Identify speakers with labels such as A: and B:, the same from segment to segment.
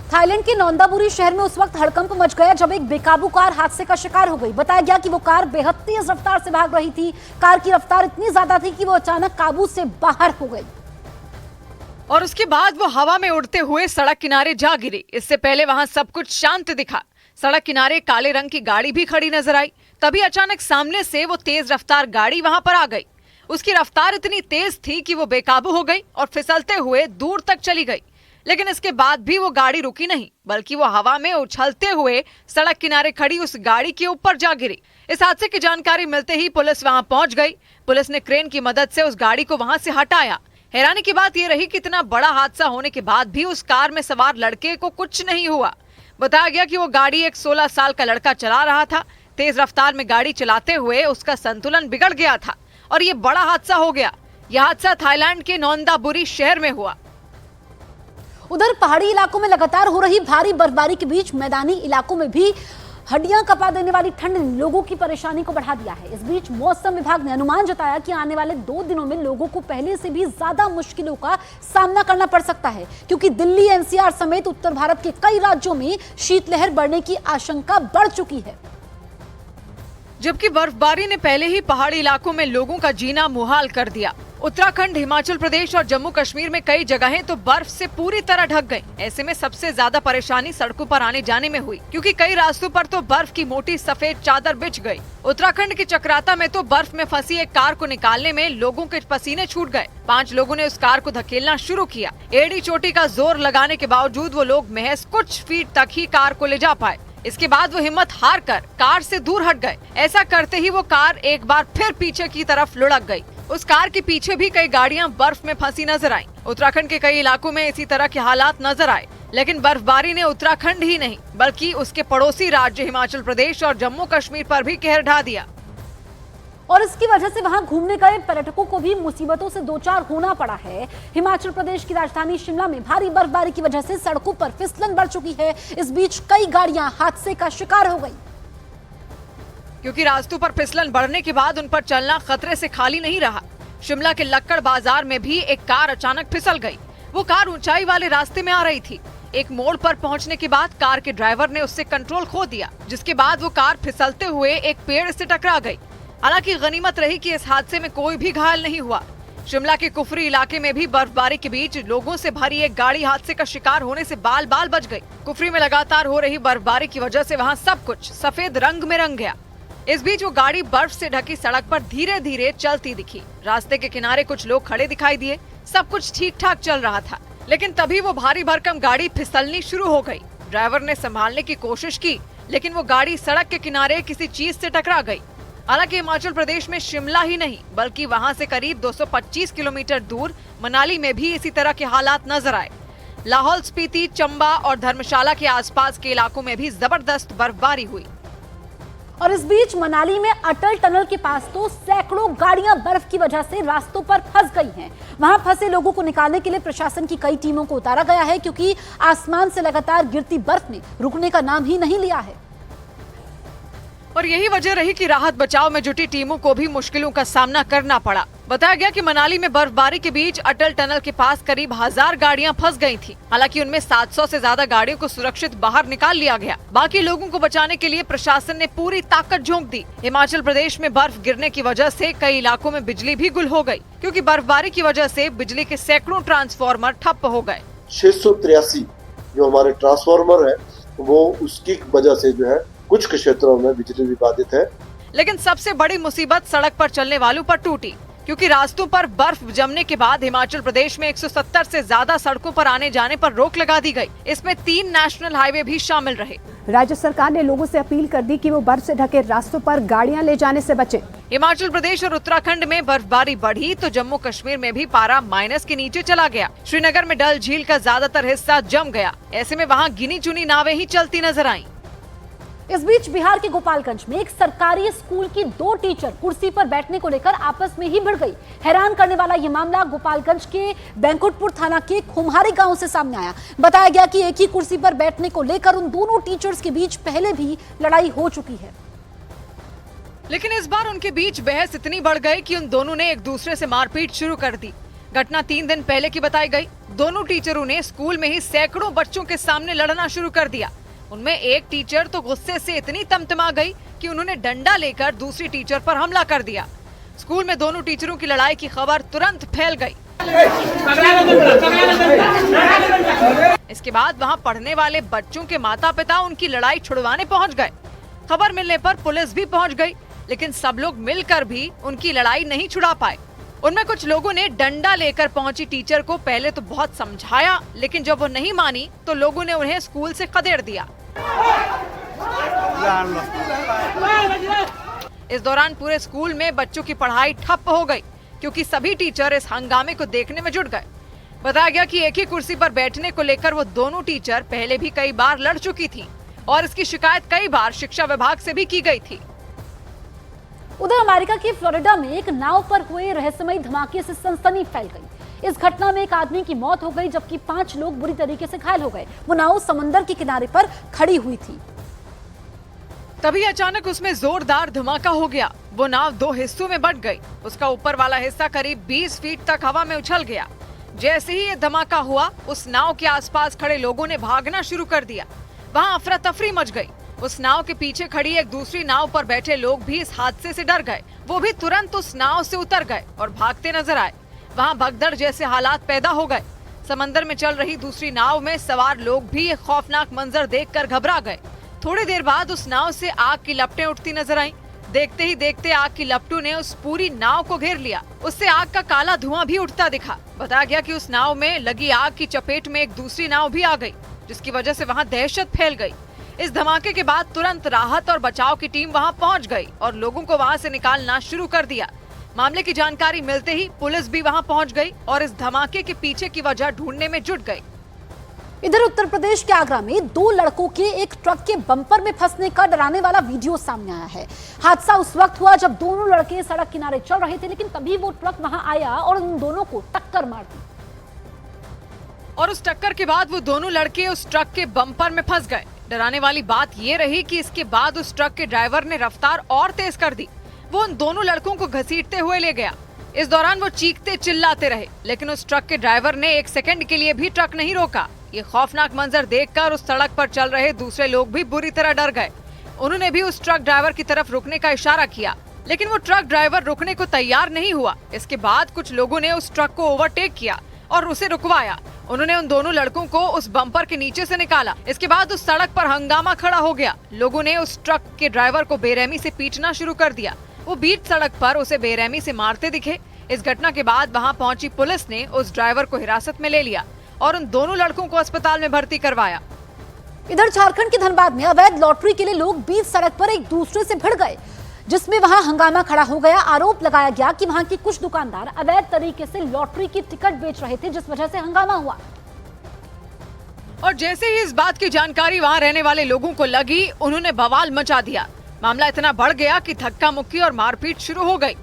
A: Thailand के नौंदाबुरी शहर में उस वक्त हड़कंप मच गया जब एक बेकाबू कार हादसे का शिकार हो गई। बताया गया कि वो कार बेहद तेज रफ्तार से भाग रही थी। कार की रफ्तार इतनी ज्यादा थी कि वो अचानक काबू से बाहर हो गई
B: और उसके बाद वो हवा में उड़ते हुए सड़क किनारे जा गिरी। इससे पहले वहां सब कुछ शांत दिखा। सड़क किनारे काले रंग की गाड़ी भी खड़ी नजर आई। तभी अचानक सामने से वो तेज रफ्तार गाड़ी वहां पर आ गई। उसकी रफ्तार इतनी तेज थी कि वो बेकाबू हो गई और फिसलते हुए दूर तक चली गई। लेकिन इसके बाद भी वो गाड़ी रुकी नहीं, बल्कि वो हवा में उछलते हुए सड़क किनारे खड़ी उस गाड़ी के ऊपर जा गिरी। इस हादसे की जानकारी मिलते ही पुलिस वहां पहुंच गई। पुलिस ने क्रेन की मदद से उस गाड़ी को वहां से हटाया। हैरानी की बात यह रही कि इतना बड़ा हादसा होने के बाद भी उस कार में सवार लड़के को कुछ नहीं हुआ। बताया गया कि वो गाड़ी एक 16 साल का लड़का चला रहा था। तेज रफ्तार में गाड़ी चलाते हुए उसका संतुलन बिगड़ गया था और ये बड़ा हादसा हो गया। यह हादसा थाईलैंड के नौंदाबुरी शहर में हुआ।
A: उधर पहाड़ी इलाकों में लगातार हो रही भारी बर्फबारी के बीच मैदानी इलाकों में भी हड्डियां कपा देने वाली ठंड ने लोगों की परेशानी को बढ़ा दिया है। इस बीच मौसम विभाग ने अनुमान जताया कि आने वाले 2 दिनों में लोगों को पहले से भी ज्यादा मुश्किलों का सामना करना पड़ सकता है, क्योंकि दिल्ली, एनसीआर समेत उत्तर भारत के कई राज्यों में शीतलहर बढ़ने की आशंका बढ़ चुकी है।
B: जबकि बर्फबारी ने पहले ही पहाड़ी इलाकों में लोगों का जीना मुहाल कर दिया। उत्तराखंड, हिमाचल प्रदेश और जम्मू कश्मीर में कई जगहें तो बर्फ से पूरी तरह ढक गईं। ऐसे में सबसे ज्यादा परेशानी सड़कों पर आने जाने में हुई, क्योंकि कई रास्तों पर तो बर्फ की मोटी सफेद चादर बिछ गई। उत्तराखंड के चक्राता में तो बर्फ में फंसी एक कार को निकालने में लोगों के पसीने छूट गए। 5 लोगों ने उस कार को धकेलना शुरू किया। एड़ी चोटी का जोर लगाने के बावजूद वो लोग महज कुछ फीट तक ही कार को ले जा पाए। इसके बाद वो हिम्मत हार कर कार से दूर हट गए। ऐसा करते ही वो कार एक बार फिर पीछे की तरफ लुढ़क गई। उस कार के पीछे भी कई गाड़ियां बर्फ में फंसी नजर आईं। उत्तराखंड के कई इलाकों में इसी तरह के हालात नजर आए। लेकिन बर्फबारी ने उत्तराखंड ही नहीं, बल्कि उसके पड़ोसी राज्य हिमाचल प्रदेश और जम्मू कश्मीर पर भी कहर ढा दिया।
A: और इसकी वजह से वहां घूमने गए पर्यटकों को भी मुसीबतों से दो चार होना पड़ा है। हिमाचल प्रदेश की राजधानी शिमला में भारी बर्फबारी की वजह से सड़कों पर फिसलन बढ़ चुकी है। इस बीच कई गाड़ियां हादसे का शिकार हो गई,
B: क्योंकि रास्तों पर फिसलन बढ़ने के बाद उन पर चलना खतरे से खाली नहीं रहा। शिमला के लक्कड़ बाजार में भी एक कार अचानक फिसल गई। वो कार ऊंचाई वाले रास्ते में आ रही थी। एक मोड़ पर पहुंचने के बाद कार के ड्राइवर ने उससे कंट्रोल खो दिया, जिसके बाद वो कार फिसलते हुए एक पेड़ से टकरा गई। हालांकि गनीमत रही कि इस हादसे में कोई भी घायल नहीं हुआ। शिमला के कुफरी इलाके में भी बर्फबारी के बीच लोगों से भरी एक गाड़ी हादसे का शिकार होने से बाल बाल बच गई। कुफरी में लगातार हो रही बर्फबारी की वजह से वहां सब कुछ सफेद रंग में रंग गया। इस बीच वो गाड़ी बर्फ से ढकी सड़क पर धीरे धीरे चलती दिखी। रास्ते के किनारे कुछ लोग खड़े दिखाई दिए। सब कुछ ठीक ठाक चल रहा था, लेकिन तभी वो भारी भरकम गाड़ी फिसलनी शुरू हो गई। ड्राइवर ने संभालने की कोशिश की, लेकिन वो गाड़ी सड़क के किनारे किसी चीज से टकरा गई। हालांकि हिमाचल प्रदेश में शिमला ही नहीं, बल्कि वहां से करीब 225 किलोमीटर दूर मनाली में भी इसी तरह के हालात नजर आए। लाहौल स्पीति, चंबा और धर्मशाला के आसपास के इलाकों में भी जबरदस्त बर्फबारी हुई।
A: और इस बीच मनाली में अटल टनल के पास तो सैकड़ों गाड़ियां बर्फ की वजह से रास्तों पर फंस गई हैं। वहां फंसे लोगों को निकालने के लिए प्रशासन की कई टीमों को उतारा गया है, क्योंकि आसमान से लगातार गिरती बर्फ ने रुकने का नाम ही नहीं लिया है।
B: और यही वजह रही कि राहत बचाव में जुटी टीमों को भी मुश्किलों का सामना करना पड़ा। बताया गया कि मनाली में बर्फबारी के बीच अटल टनल के पास करीब 1000 गाड़ियां फंस गई थीं। हालांकि उनमें 700 से ज्यादा गाड़ियों को सुरक्षित बाहर निकाल लिया गया। बाकी लोगों को बचाने के लिए प्रशासन ने पूरी ताकत झोंक दी। हिमाचल प्रदेश में बर्फ गिरने की वजह से कई इलाकों में बिजली भी गुल हो गई, क्योंकि बर्फबारी की वजह से बिजली के सैकड़ों ट्रांसफार्मर ठप हो गए।
C: 683 जो हमारे ट्रांसफार्मर है, वो उसकी वजह से जो है कुछ क्षेत्रों में बिजली भी बाधित है।
B: लेकिन सबसे बड़ी मुसीबत सड़क पर चलने वालों पर टूटी, क्योंकि रास्तों पर बर्फ जमने के बाद हिमाचल प्रदेश में 170 से ज्यादा सड़कों पर आने जाने पर रोक लगा दी गई। इसमें 3 नेशनल हाईवे भी शामिल रहे।
D: राज्य सरकार ने लोगों से अपील कर दी कि वो बर्फ से ढके रास्तों पर गाड़ियां ले जाने से बचें।
B: हिमाचल प्रदेश और उत्तराखंड में बर्फबारी बढ़ी तो जम्मू कश्मीर में भी पारा माइनस के नीचे चला गया। श्रीनगर में डल झील का ज्यादातर हिस्सा जम गया। ऐसे में वहाँ गिनी चुनी नावें ही चलती नजर आईं।
A: इस बीच बिहार के गोपालगंज में एक सरकारी स्कूल की 2 टीचर कुर्सी पर बैठने को लेकर आपस में ही भिड़ गई। हैरान करने वाला यह मामला गोपालगंज के बैंकुटपुर थाना के खुम्हारी गांव से सामने आया। बताया गया कि एक ही कुर्सी पर बैठने को लेकर उन दोनों टीचर्स के बीच पहले भी लड़ाई हो चुकी है।
B: लेकिन इस बार उनके बीच बहस इतनी बढ़ गई कि उन दोनों ने एक दूसरे से मारपीट शुरू कर दी। घटना 3 दिन पहले की बताई गई। दोनों टीचरों ने स्कूल में ही सैकड़ों बच्चों के सामने लड़ना शुरू कर दिया। उनमें एक टीचर तो गुस्से से इतनी तमतमा गई कि उन्होंने डंडा लेकर दूसरी टीचर पर हमला कर दिया। स्कूल में दोनों टीचरों की लड़ाई की खबर तुरंत फैल गई। इसके बाद वहां पढ़ने वाले बच्चों के माता पिता उनकी लड़ाई छुड़वाने पहुंच गए। खबर मिलने पर पुलिस भी पहुंच गई, लेकिन सब लोग मिलकर भी उनकी लड़ाई नहीं छुड़ा पाए। उनमें कुछ लोगों ने डंडा लेकर पहुंची टीचर को पहले तो बहुत समझाया, लेकिन जब वो नहीं मानी तो लोगों ने उन्हें स्कूल से खदेड़ दिया। इस दौरान पूरे स्कूल में बच्चों की पढ़ाई ठप हो गई, क्योंकि सभी टीचर इस हंगामे को देखने में जुट गए। बताया गया कि एक ही कुर्सी पर बैठने को लेकर वो दोनों टीचर पहले भी कई बार लड़ चुकी थी और इसकी शिकायत कई बार शिक्षा विभाग से भी की गई थी।
A: उधर अमेरिका की फ्लोरिडा में एक नाव पर हुए रहस्यमयी धमाके से सनसनी फैल गई। इस घटना में एक आदमी की मौत हो गई, जबकि 5 लोग बुरी तरीके से घायल हो गए। वो नाव समंदर के किनारे पर खड़ी हुई थी।
B: तभी अचानक उसमें जोरदार धमाका हो गया। वो नाव 2 हिस्सों में बंट गई। उसका ऊपर वाला हिस्सा करीब 20 फीट तक हवा में उछल गया। जैसे ही ये धमाका हुआ, उस नाव के आसपास खड़े लोगों ने भागना शुरू कर दिया। वहां अफरा तफरी मच गई। उस नाव के पीछे खड़ी एक दूसरी नाव पर बैठे लोग भी इस हादसे से डर गए। वो भी तुरंत उस नाव से उतर गए और भागते नजर आए। वहां भगदड़ जैसे हालात पैदा हो गए। समंदर में चल रही दूसरी नाव में सवार लोग भी एक खौफनाक मंजर देखकर घबरा गए। थोड़ी देर बाद उस नाव से आग की लपटें उठती नजर आईं। देखते ही देखते आग की लपटों ने उस पूरी नाव को घेर लिया। उससे आग का काला धुआं भी उठता दिखा। बताया गया कि उस नाव में लगी आग की चपेट में एक दूसरी नाव भी आ गई, जिसकी वजह से वहां दहशत फैल गई। इस धमाके के बाद तुरंत राहत और बचाव की टीम वहां पहुंच गई और लोगों को वहां से निकालना शुरू कर दिया। मामले की जानकारी मिलते ही पुलिस भी वहां पहुंच गई और इस धमाके के पीछे की वजह ढूंढने में जुट गई।
A: इधर उत्तर प्रदेश के आगरा में 2 लड़कों के एक ट्रक के बम्पर में फंसने का डराने वाला वीडियो सामने आया है। हादसा उस वक्त हुआ जब दोनों लड़के सड़क किनारे चल रहे थे, लेकिन तभी वो ट्रक वहां आया और उन दोनों को टक्कर मार दी।
B: और उस टक्कर के बाद वो दोनों लड़के उस ट्रक के बम्पर में फंस गए। डराने वाली बात ये रही कि इसके बाद उस ट्रक के ड्राइवर ने रफ्तार और तेज कर दी। वो उन दोनों लड़कों को घसीटते हुए ले गया। इस दौरान वो चीखते चिल्लाते रहे, लेकिन उस ट्रक के ड्राइवर ने 1 सेकंड के लिए भी ट्रक नहीं रोका। ये खौफनाक मंजर देखकर उस सड़क पर चल रहे दूसरे लोग भी बुरी तरह डर गए। उन्होंने भी उस ट्रक ड्राइवर की तरफ रुकने का इशारा किया, लेकिन वो ट्रक ड्राइवर रुकने को तैयार नहीं हुआ। इसके बाद कुछ लोगों ने उस ट्रक को ओवरटेक किया और उसे रुकवाया। उन्होंने उन दोनों लड़कों को उस बम्पर के नीचे से निकाला। इसके बाद उस सड़क पर हंगामा खड़ा हो गया। लोगों ने उस ट्रक के ड्राइवर को बेरहमी से पीटना शुरू कर दिया। वो बीच सड़क पर उसे बेरहमी से मारते दिखे। इस घटना के बाद वहां पहुंची पुलिस ने उस ड्राइवर को हिरासत में ले लिया और उन दोनों लड़कों को अस्पताल में भर्ती करवाया।
A: इधर झारखंड के धनबाद में अवैध लॉटरी के लिए लोग बीच सड़क पर एक दूसरे से भिड़ गए, जिसमें वहां हंगामा खड़ा हो गया। आरोप लगाया गया कि वहां के कुछ दुकानदार अवैध तरीके से लॉटरी की टिकट बेच रहे थे, जिस वजह से हंगामा हुआ।
B: और जैसे ही इस बात की जानकारी वहां रहने वाले लोगों को लगी, उन्होंने बवाल मचा दिया। मामला इतना बढ़ गया कि धक्का मुक्की और मारपीट शुरू हो गई।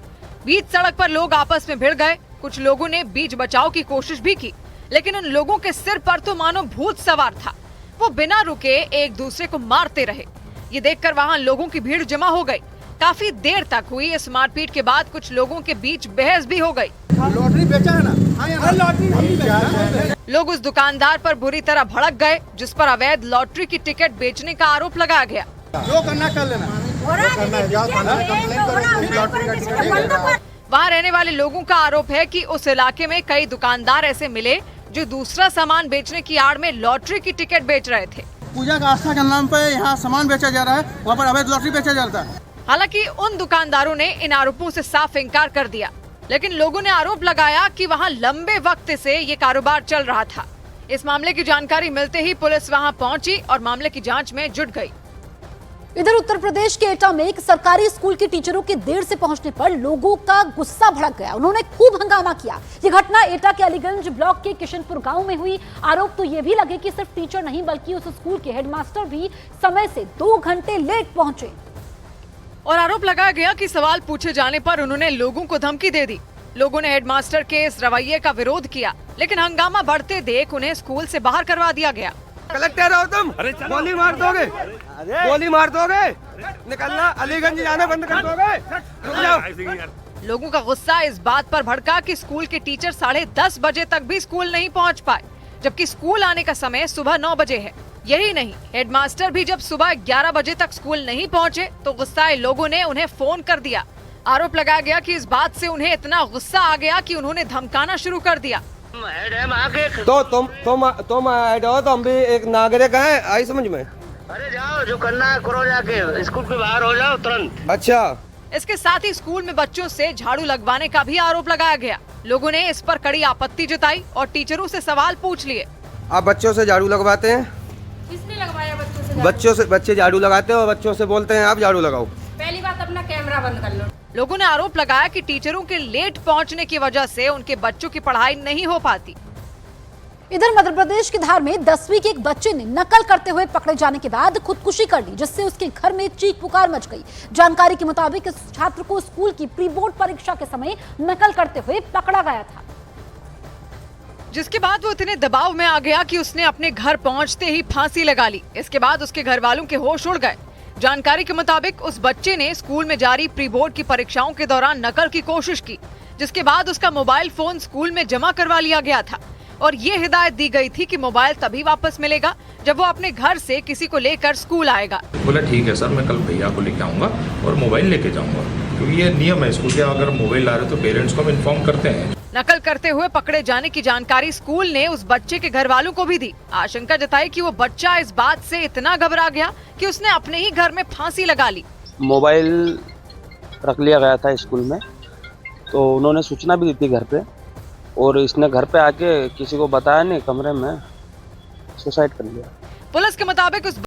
B: बीच सड़क पर लोग आपस में भिड़ गए। कुछ लोगों ने बीच बचाव की कोशिश भी की, लेकिन उन लोगों के सिर पर तो मानो भूत सवार था। वो बिना रुके एक दूसरे को मारते रहे। ये देखकर वहां लोगों की भीड़ जमा हो गई। काफी देर तक हुई इस मारपीट के बाद कुछ लोगों के बीच बहस भी हो गई।
E: लॉटरी बेचा है ना? लॉटरी नहीं बेचा।
B: लोग उस दुकानदार पर बुरी तरह भड़क गए, जिस पर अवैध लॉटरी की टिकट बेचने का आरोप लगाया गया।
E: जो करना कर लेना।
B: वहाँ रहने वाले लोगों का आरोप है कि उस इलाके में कई दुकानदार ऐसे मिले जो दूसरा सामान बेचने की आड़ में लॉटरी की टिकट बेच रहे थे।
E: पूजा का आस्था के नाम पे यहाँ सामान बेचा जा रहा है, वहाँ पर अवैध लॉटरी बेचा जाता है।
B: हालांकि उन दुकानदारों ने इन आरोपों से साफ इनकार कर दिया, लेकिन लोगों ने आरोप लगाया कि वहाँ लंबे वक्त से ये कारोबार चल रहा था। इस मामले की जानकारी मिलते ही पुलिस वहाँ पहुंची और मामले की जांच में जुट गई।
A: इधर उत्तर प्रदेश के एटा में एक सरकारी स्कूल के टीचरों के देर से पहुंचने पर लोगों का गुस्सा भड़क गया। उन्होंने खूब हंगामा किया। ये घटना एटा के अलीगंज ब्लॉक के किशनपुर गांव में हुई। आरोप तो ये भी लगे कि सिर्फ टीचर नहीं बल्कि उस स्कूल के हेडमास्टर भी समय से 2 घंटे लेट पहुंचे।
B: और आरोप लगाया गया कि सवाल पूछे जाने पर उन्होंने लोगों को धमकी दे दी। लोगों ने हेडमास्टर के इस रवैये का विरोध किया, लेकिन हंगामा बढ़ते देख उन्हें स्कूल से बाहर करवा दिया गया।
E: कलेक्टर हो तुम, गोली मार दोगे, गोली मार दोगे, निकलना, अलीगंज जाना बंद कर दोगे। रुक जाओ,
B: लोगों का गुस्सा इस बात पर भड़का कि स्कूल के टीचर 10:30 बजे तक भी स्कूल नहीं पहुंच पाए, जबकि स्कूल आने का समय सुबह 9 बजे है। यही नहीं, हेडमास्टर भी जब सुबह 11 बजे तक स्कूल नहीं पहुंचे तो गुस्साए लोगों ने उन्हें फोन कर दिया। आरोप लगाया गया कि इस बात से उन्हें इतना गुस्सा आ गया कि उन्होंने धमकाना शुरू कर दिया।
F: तो तुम हेड हो तो हम भी एक नागरिक हैं, आई समझ में।
G: अरे जाओ, जो करना है करो, जाके स्कूल के बाहर हो जाओ तुरंत।
F: अच्छा,
B: इसके साथ ही स्कूल में बच्चों से झाड़ू लगवाने का भी आरोप लगाया गया। लोगों ने इस पर कड़ी आपत्ति जताई और टीचरों से सवाल पूछ लिए।
F: आप बच्चों से झाड़ू लगवाते हैं?
H: किसने लगवाया बच्चों से?
F: बच्चे झाड़ू लगाते हो और बच्चों से बोलते हैं आप झाड़ू लगाओ।
H: पहली बात अपना कैमरा बंद कर लो।
B: लोगों ने आरोप लगाया कि टीचरों के लेट पहुंचने की वजह से उनके बच्चों की पढ़ाई नहीं हो पाती।
A: इधर मध्य प्रदेश के धार में 10वीं के एक बच्चे ने नकल करते हुए पकड़े जाने के बाद खुदकुशी कर ली, जिससे उसके घर में चीख पुकार मच गई। जानकारी के मुताबिक इस छात्र को स्कूल की प्री बोर्ड परीक्षा के समय नकल करते हुए पकड़ा गया था,
B: जिसके बाद वो इतने दबाव में आ गया कि उसने अपने घर पहुंचते ही फांसी लगा ली। इसके बाद उसके घर वालों के होश उड़ गए। जानकारी के मुताबिक उस बच्चे ने स्कूल में जारी प्री बोर्ड की परीक्षाओं के दौरान नकल की कोशिश की, जिसके बाद उसका मोबाइल फोन स्कूल में जमा करवा लिया गया था और ये हिदायत दी गई थी कि मोबाइल तभी वापस मिलेगा जब वो अपने घर से किसी को लेकर स्कूल आएगा।
I: बोला ठीक है सर, मैं कल भैया को लेके आऊंगा और मोबाइल लेके जाऊंगा, क्योंकि ये नियम है स्कूल के, अगर मोबाइल ला रहे तो पेरेंट्स को हम इन्फॉर्म करते हैं।
B: नकल करते हुए पकड़े जाने की जानकारी स्कूल ने उस बच्चे के घर वालों को भी दी। आशंका जताई कि वो बच्चा इस बात से इतना घबरा गया कि उसने अपने ही घर में फांसी लगा ली।
J: मोबाइल रख लिया गया था स्कूल में, तो उन्होंने सूचना भी दी थी घर पे, और इसने घर पे आके किसी को बताया नहीं, कमरे में सुसाइड कर लिया।
B: पुलिस के मुताबिक उस